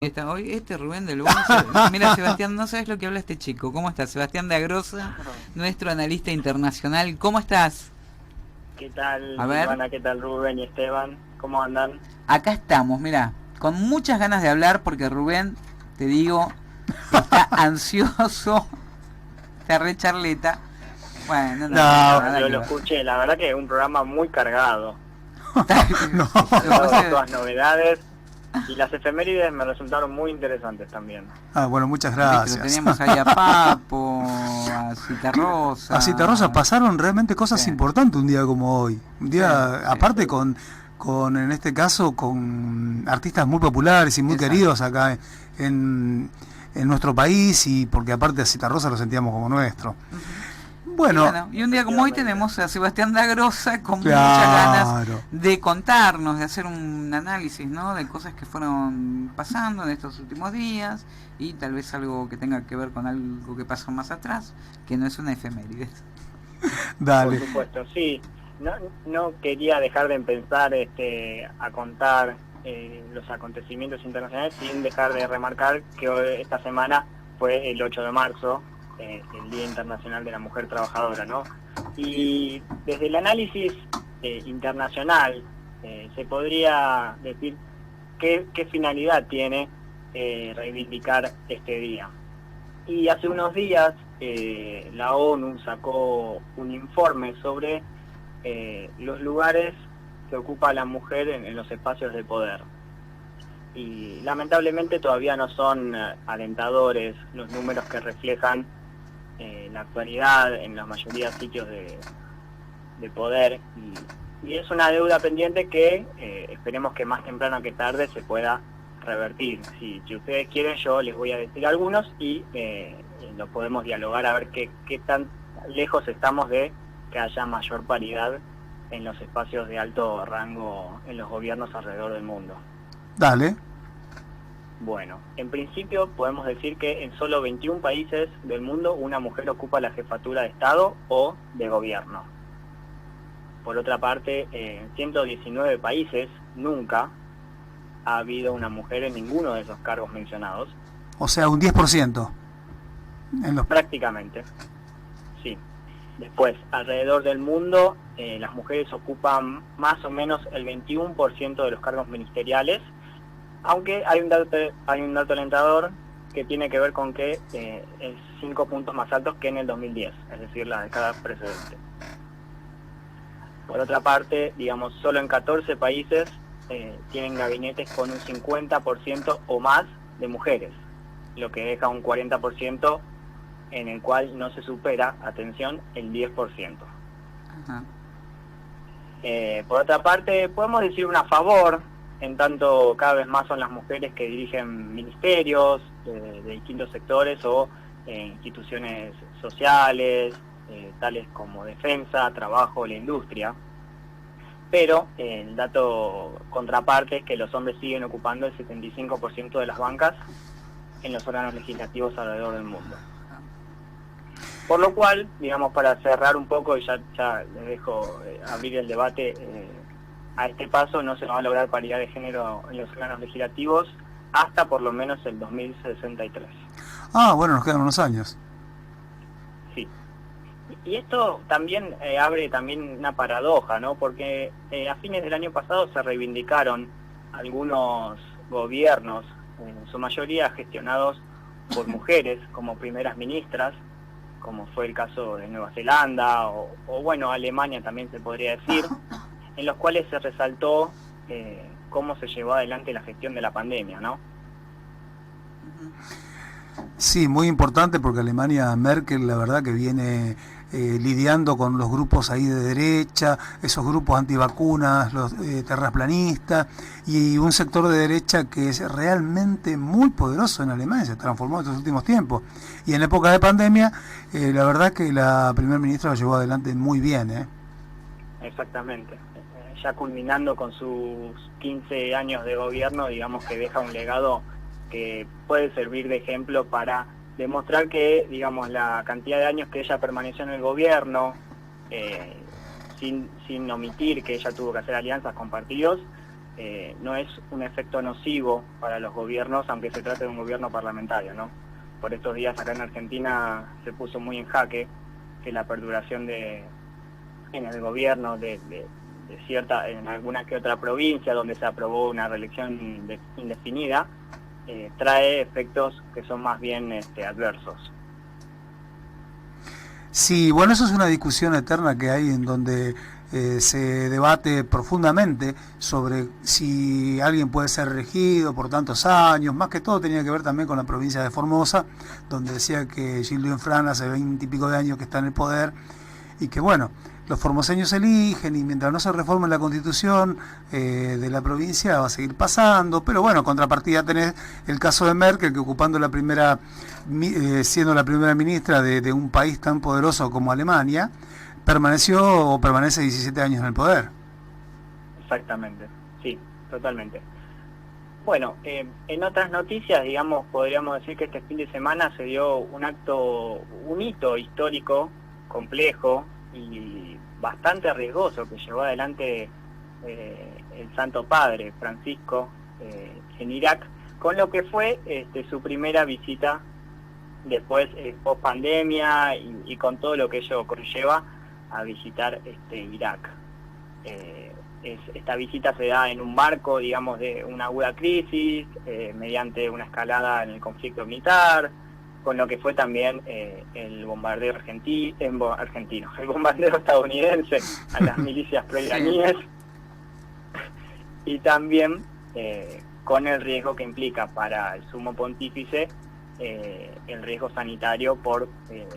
Hoy Rubén del Buen. Mira, Sebastián, no sabes lo que habla este chico. ¿Cómo estás? Sebastián de Agrosa, nuestro analista internacional. ¿Cómo estás? ¿Qué tal, A ver, Silvana? ¿Qué tal, Rubén y Esteban? ¿Cómo andan? acá estamos, mira, con muchas ganas de hablar porque Rubén, te digo, está ansioso, está re charleta. Bueno, no, No, nada Yo que lo ver. escuché, la verdad que es un programa muy cargado. no. Todas novedades y las efemérides me resultaron muy interesantes también. Ah, bueno, muchas Viste, lo gracias. teníamos ahí a Papo, a Citarrosa. A Citarrosa pasaron realmente cosas Sí, importantes un día como hoy. Un día, sí, sí, aparte sí. en este caso, con artistas muy populares y muy Exacto. queridos acá en, en nuestro país, y porque aparte a Citarrosa lo sentíamos como nuestro. Ujú. Y Bueno, bueno, y un día como hoy Efectivamente. tenemos a Sebastián Dagrosa con muchas ganas claro. de contarnos, de hacer un análisis, ¿no? De cosas que fueron pasando en estos últimos días y tal vez algo que tenga que ver con algo que pasó más atrás, que no es una efeméride. Por Dale. supuesto, sí. No, no quería dejar de empezar a contar los acontecimientos internacionales sin dejar de remarcar que esta semana fue el 8 de marzo, el Día Internacional de la Mujer Trabajadora, ¿no? Y desde el análisis internacional se podría decir qué finalidad tiene reivindicar este día. Y hace unos días la ONU sacó un informe sobre los lugares que ocupa la mujer en los espacios de poder. Y lamentablemente todavía no son alentadores los números que reflejan la actualidad en la mayoría de sitios de poder. Y es una deuda pendiente que esperemos que más temprano que tarde se pueda revertir. Si ustedes quieren, yo les voy a decir algunos y lo podemos dialogar a ver qué tan lejos estamos de que haya mayor paridad en los espacios de alto rango en los gobiernos alrededor del mundo. Dale. Bueno, en principio podemos decir que en solo 21 países del mundo una mujer ocupa la jefatura de Estado o de gobierno. Por otra parte, en 119 países nunca ha habido una mujer en ninguno de esos cargos mencionados. O sea, un 10%. En los... Prácticamente, sí. Después, alrededor del mundo, las mujeres ocupan más o menos el 21% de los cargos ministeriales, aunque hay un dato alentador que tiene que ver con que es 5 puntos más altos que en el 2010, es decir, la década precedente. Por otra parte, digamos, solo en 14 países tienen gabinetes con un 50% o más de mujeres, lo que deja un 40% en el cual no se supera, atención, el 10%. Ajá. Por otra parte, podemos decir un a favor, en tanto cada vez más son las mujeres que dirigen ministerios de distintos sectores o instituciones sociales, tales como defensa, trabajo, la industria. Pero el dato contraparte es que los hombres siguen ocupando el 75% de las bancas en los órganos legislativos alrededor del mundo. Por lo cual, digamos, para cerrar un poco, y ya les dejo abrir el debate, a este paso no se va a lograr paridad de género en los órganos legislativos hasta por lo menos el 2063. Ah, bueno, nos quedan unos años. Sí. Y esto también abre también una paradoja, ¿no? Porque a fines del año pasado se reivindicaron algunos gobiernos, en su mayoría gestionados por mujeres como primeras ministras, como fue el caso de Nueva Zelanda o bueno, Alemania también se podría decir, en los cuales se resaltó cómo se llevó adelante la gestión de la pandemia, ¿no? Sí, muy importante porque Alemania, Merkel, la verdad que viene lidiando con los grupos ahí de derecha, esos grupos antivacunas, los terraplanistas, y un sector de derecha que es realmente muy poderoso en Alemania, se transformó en estos últimos tiempos. Y en época de pandemia, la verdad que la primera ministra lo llevó adelante muy bien. Exactamente. Ya culminando con sus 15 años de gobierno, digamos que deja un legado que puede servir de ejemplo para demostrar que, digamos, la cantidad de años que ella permaneció en el gobierno, sin omitir que ella tuvo que hacer alianzas con partidos, no es un efecto nocivo para los gobiernos, aunque se trate de un gobierno parlamentario, ¿no? Por estos días acá en Argentina se puso muy en jaque que la perduración en el gobierno de cierta, en alguna que otra provincia donde se aprobó una reelección indefinida, trae efectos que son más bien adversos. Sí, bueno, eso es una discusión eterna que hay en donde se debate profundamente sobre si alguien puede ser regido por tantos años. Más que todo tenía que ver también con la provincia de Formosa, donde decía que Gildo Infran hace 20 y pico de años que está en el poder y que bueno, los formoseños eligen y mientras no se reforme la constitución de la provincia va a seguir pasando, pero bueno, contrapartida tenés el caso de Merkel, que ocupando la primera, siendo la primera ministra de un país tan poderoso como Alemania, permanece 17 años en el poder. Exactamente, sí, totalmente. Bueno, en otras noticias, digamos, podríamos decir que este fin de semana se dio un hito histórico complejo y bastante riesgoso que llevó adelante el Santo Padre Francisco en Irak, con lo que fue su primera visita después post pandemia y con todo lo que ello conlleva a visitar Irak. Esta visita se da en un marco, digamos, de una aguda crisis, mediante una escalada en el conflicto militar, con lo que fue también el bombardeo argentino, el bombardeo estadounidense a las milicias proiraníes, y también con el riesgo que implica para el sumo pontífice el riesgo sanitario por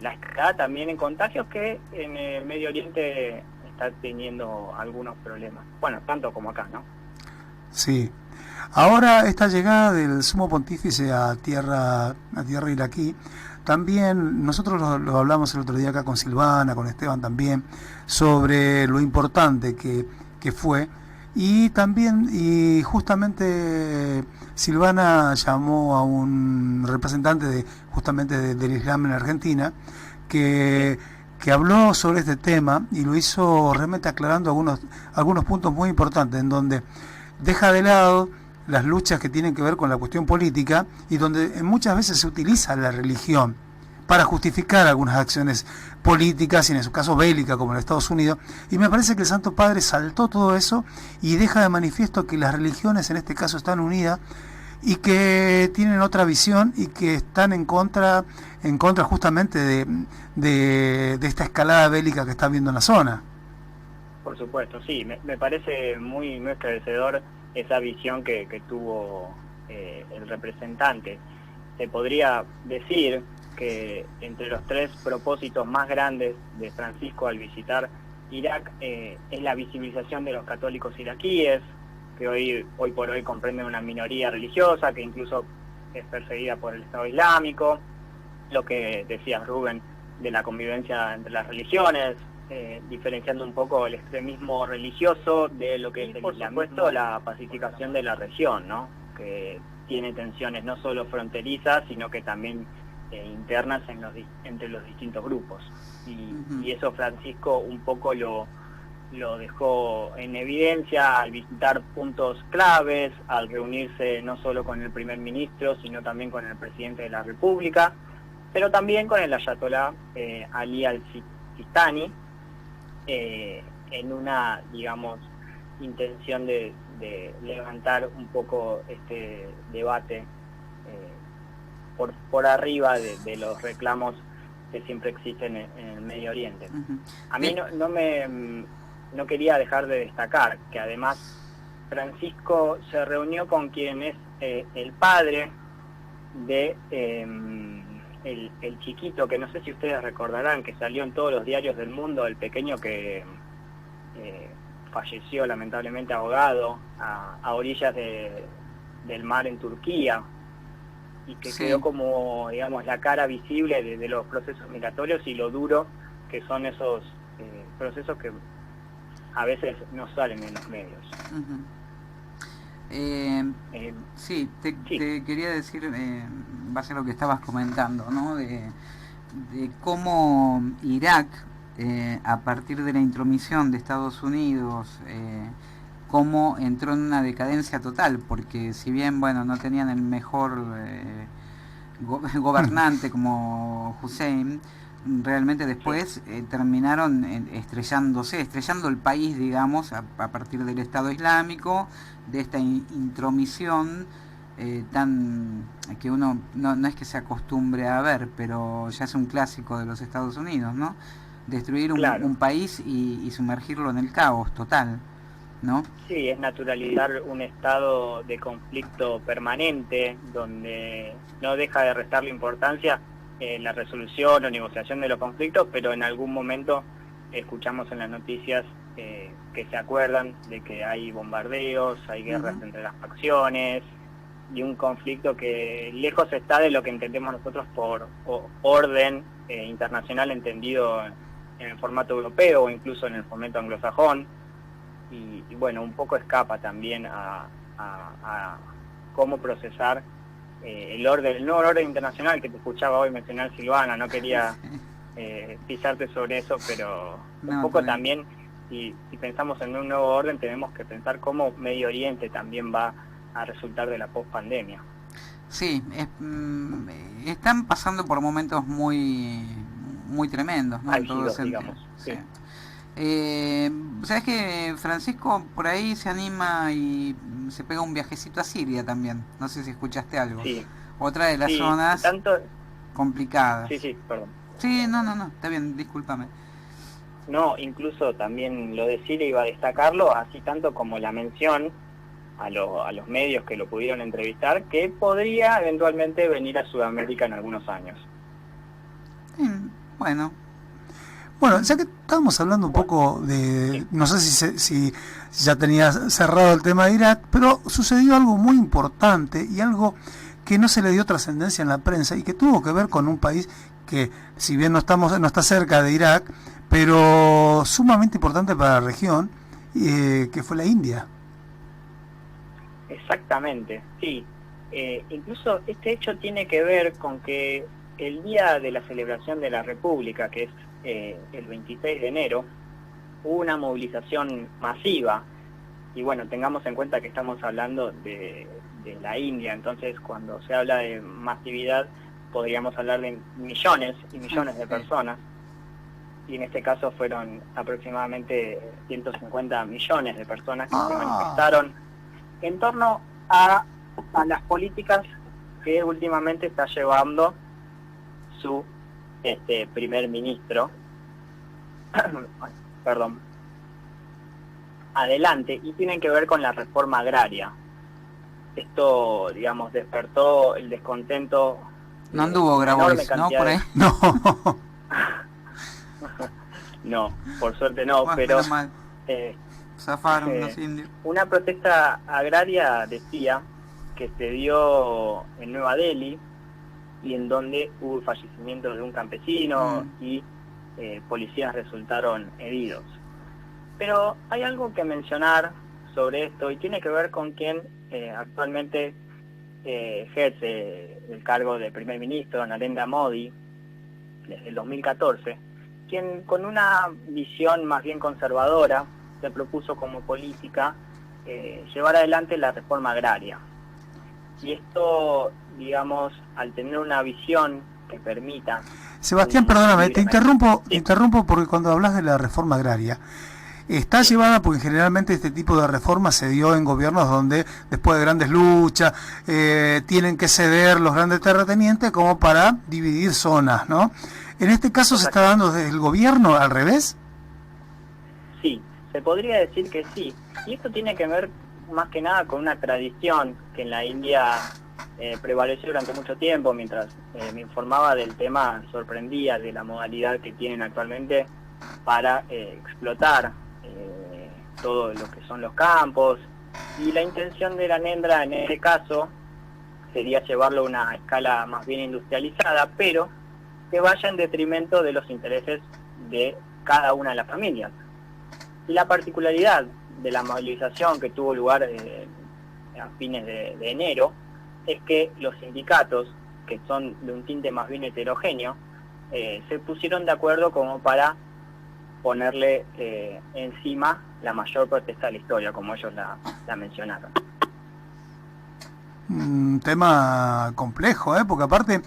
la escalada también en contagios que en el Medio Oriente está teniendo algunos problemas. Bueno, tanto como acá, ¿no? Sí. Ahora esta llegada del sumo pontífice a tierra iraquí, también nosotros lo hablamos el otro día acá con Silvana, con Esteban también, sobre lo importante que fue. Y también, y justamente Silvana llamó a un representante justamente del Islam en Argentina, que habló sobre este tema y lo hizo realmente aclarando algunos puntos muy importantes, en donde deja de lado las luchas que tienen que ver con la cuestión política y donde muchas veces se utiliza la religión para justificar algunas acciones políticas y en su caso bélicas como en Estados Unidos, y me parece que el Santo Padre saltó todo eso y deja de manifiesto que las religiones en este caso están unidas y que tienen otra visión y que están en contra justamente de esta escalada bélica que está habiendo en la zona. Por supuesto, sí, me parece muy esclarecedor esa visión que tuvo el representante. Se podría decir que entre los tres propósitos más grandes de Francisco al visitar Irak es la visibilización de los católicos iraquíes, que hoy por hoy comprenden una minoría religiosa que incluso es perseguida por el Estado Islámico, lo que decía Rubén de la convivencia entre las religiones, diferenciando un poco el extremismo religioso de lo que es, por supuesto, la pacificación de la región, ¿no? Que tiene tensiones no solo fronterizas, sino que también internas entre los distintos grupos. Y eso Francisco un poco lo dejó en evidencia al visitar puntos claves, al reunirse no solo con el primer ministro, sino también con el presidente de la República, pero también con el ayatolá Ali al-Sistani, en una, digamos, intención de levantar un poco este debate por arriba de los reclamos que siempre existen en el Medio Oriente. A mí no quería dejar de destacar que además Francisco se reunió con quien es el padre de el chiquito, que no sé si ustedes recordarán, que salió en todos los diarios del mundo, el pequeño que falleció lamentablemente ahogado a orillas del mar en Turquía, y que quedó como, digamos, la cara visible de los procesos migratorios y lo duro que son esos procesos que a veces no salen en los medios. Te quería decir, base a lo que estabas comentando, ¿no? De cómo Irak, a partir de la intromisión de Estados Unidos, cómo entró en una decadencia total, porque si bien, bueno, no tenían el mejor gobernante como Hussein, realmente después terminaron estrellando el país, digamos, a partir del Estado Islámico, de esta intromisión tan que uno no es que se acostumbre a ver, pero ya es un clásico de los Estados Unidos, ¿no? Destruir Claro. un país y sumergirlo en el caos total, ¿no? Sí, es naturalizar un estado de conflicto permanente donde no deja de restarle importancia la resolución o negociación de los conflictos, pero en algún momento escuchamos en las noticias que se acuerdan de que hay bombardeos, hay guerras entre las facciones y un conflicto que lejos está de lo que entendemos nosotros por orden internacional entendido en el formato europeo o incluso en el formato anglosajón. Y bueno, un poco escapa también a cómo procesar el nuevo orden internacional que te escuchaba hoy mencionar, Silvana. No quería pisarte sobre eso, pero un poco también, si pensamos en un nuevo orden, tenemos que pensar cómo Medio Oriente también va a resultar de la post-pandemia. Sí, están pasando por momentos muy tremendos, ¿no? Álgidos, digamos. Sí. ¿Sabes que Francisco por ahí se anima y se pega un viajecito a Siria también? No sé si escuchaste algo. Sí. Otra de las zonas complicadas. Sí, perdón. Sí, no, está bien, discúlpame. No, incluso también lo de Siria iba a destacarlo, así tanto como la mención a los medios que lo pudieron entrevistar, que podría eventualmente venir a Sudamérica en algunos años. Bueno, ya que estábamos hablando un poco de, no sé si ya tenías cerrado el tema de Irak, pero sucedió algo muy importante y algo que no se le dio trascendencia en la prensa y que tuvo que ver con un país que, si bien no está cerca de Irak, pero sumamente importante para la región, que fue la India. Exactamente, sí. Incluso este hecho tiene que ver con que el día de la celebración de la República, que es el 26 de enero, hubo una movilización masiva. Y bueno, tengamos en cuenta que estamos hablando de la India, entonces cuando se habla de masividad podríamos hablar de millones y millones de personas. Y en este caso fueron aproximadamente 150 millones de personas que se manifestaron en torno a las políticas que últimamente está llevando su primer ministro adelante, y tienen que ver con la reforma agraria. Esto, digamos, despertó el descontento. No anduvo Grabois, ¿no? Por ahí. No, por suerte no, bueno, pero zafaron los indios. Una protesta agraria, decía, que se dio en Nueva Delhi y en donde hubo el fallecimiento de un campesino y policías resultaron heridos. Pero hay algo que mencionar sobre esto y tiene que ver con quien actualmente ejerce el cargo de primer ministro, Narendra Modi, desde el 2014, quien con una visión más bien conservadora se propuso como política llevar adelante la reforma agraria. Y esto, digamos, al tener una visión que permita... Sebastián, perdóname, te interrumpo porque cuando hablas de la reforma agraria, está llevada porque generalmente este tipo de reforma se dio en gobiernos donde después de grandes luchas tienen que ceder los grandes terratenientes como para dividir zonas, ¿no? En este caso se está dando desde el gobierno al revés. Sí, se podría decir que sí. Y esto tiene que ver más que nada con una tradición que en la India prevaleció durante mucho tiempo. Mientras me informaba del tema, sorprendía de la modalidad que tienen actualmente para explotar todo lo que son los campos, y la intención de la Narendra en este caso sería llevarlo a una escala más bien industrializada, pero que vaya en detrimento de los intereses de cada una de las familias. Y la particularidad de la movilización que tuvo lugar a fines de enero es que los sindicatos, que son de un tinte más bien heterogéneo, se pusieron de acuerdo como para ponerle encima la mayor protesta de la historia, como ellos la mencionaron. Un tema complejo, porque aparte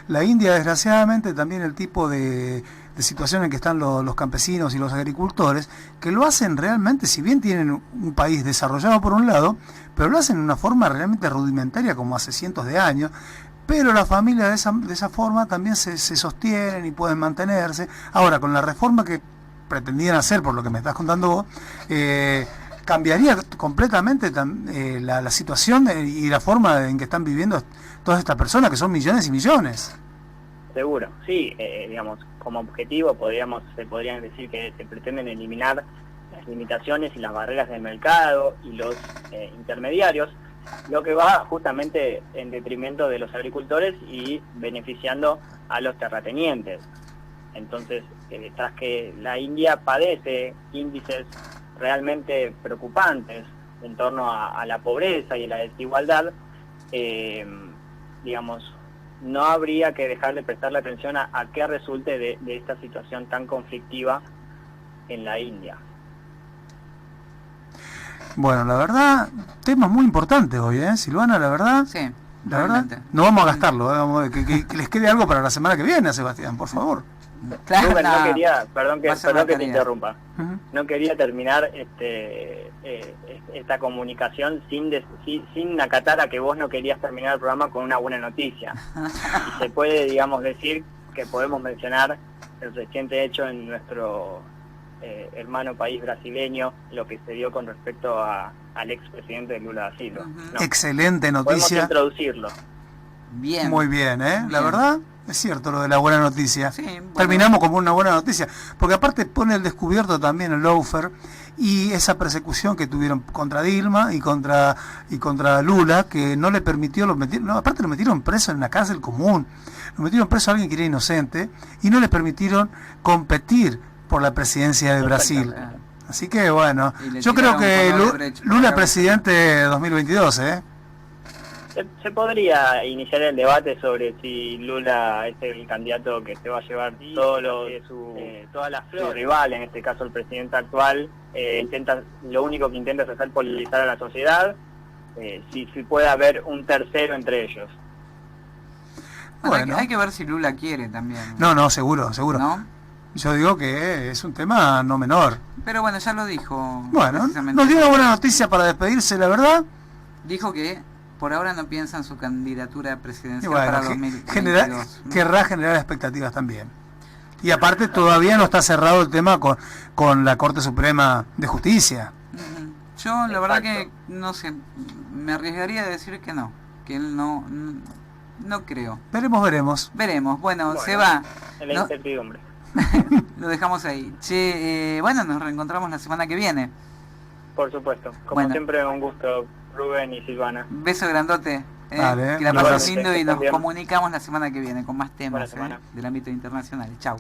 la India, desgraciadamente, también el tipo de situación en que están los campesinos y los agricultores, que lo hacen realmente, si bien tienen un país desarrollado por un lado, pero lo hacen de una forma realmente rudimentaria como hace cientos de años, pero las familias de esa forma también se sostienen y pueden mantenerse. Ahora, con la reforma que pretendían hacer, por lo que me estás contando vos, cambiaría completamente la situación y la forma en que están viviendo todas estas personas, que son millones y millones. Seguro, sí, digamos, como objetivo se podrían decir que se pretenden eliminar las limitaciones y las barreras del mercado y los intermediarios, lo que va justamente en detrimento de los agricultores y beneficiando a los terratenientes. Entonces, tras que la India padece índices realmente preocupantes en torno a la pobreza y la desigualdad, digamos, no habría que dejar de prestarle atención a qué resulte de esta situación tan conflictiva en la India. Bueno, la verdad, temas muy importantes hoy, Silvana, la verdad. Sí, la verdad, no vamos a gastarlo, que les quede algo para la semana que viene, Sebastián, por favor. Claro, Rubén, no quería, perdón que te interrumpa, no quería terminar esta comunicación sin acatar a que vos no querías terminar el programa con una buena noticia. Y se puede, digamos, decir que podemos mencionar el reciente hecho en nuestro hermano país brasileño, lo que se dio con respecto al expresidente Lula da Silva. ¿No? Excelente noticia. Podemos introducirlo. Bien. Muy bien, La verdad, es cierto lo de la buena noticia. Sí, bueno. Terminamos como una buena noticia, porque aparte pone el descubierto también el lawfare y esa persecución que tuvieron contra Dilma y contra Lula, que no le permitió, aparte lo metieron preso en una cárcel común, lo metieron preso a alguien que era inocente y no le permitieron competir por la presidencia de Brasil. Así que bueno, yo creo que Lula presidente 2022, Se podría iniciar el debate sobre si Lula es el candidato que se va a llevar todas las flores. Su rival, en este caso el presidente actual, lo único que intenta es hacer polarizar a la sociedad, si puede haber un tercero entre ellos. Bueno, hay que ver si Lula quiere también. No, seguro. ¿No? Yo digo que es un tema no menor. Pero bueno, ya lo dijo. Bueno, nos dio una buena noticia para despedirse, la verdad. Dijo que por ahora no piensa en su candidatura presidencial para 2022. Querrá generar expectativas también. Y aparte todavía no está cerrado el tema con la Corte Suprema de Justicia. Yo la verdad que no sé, me arriesgaría a decir que no, que él no creo. Veremos. Bueno, se va. En la incertidumbre. Lo dejamos ahí. Bueno, nos reencontramos la semana que viene. Por supuesto. Como siempre, un gusto, Rubén y Silvana. Beso grandote. Vale, que la pases lindo y nos comunicamos la semana que viene con más temas del ámbito internacional. Chau.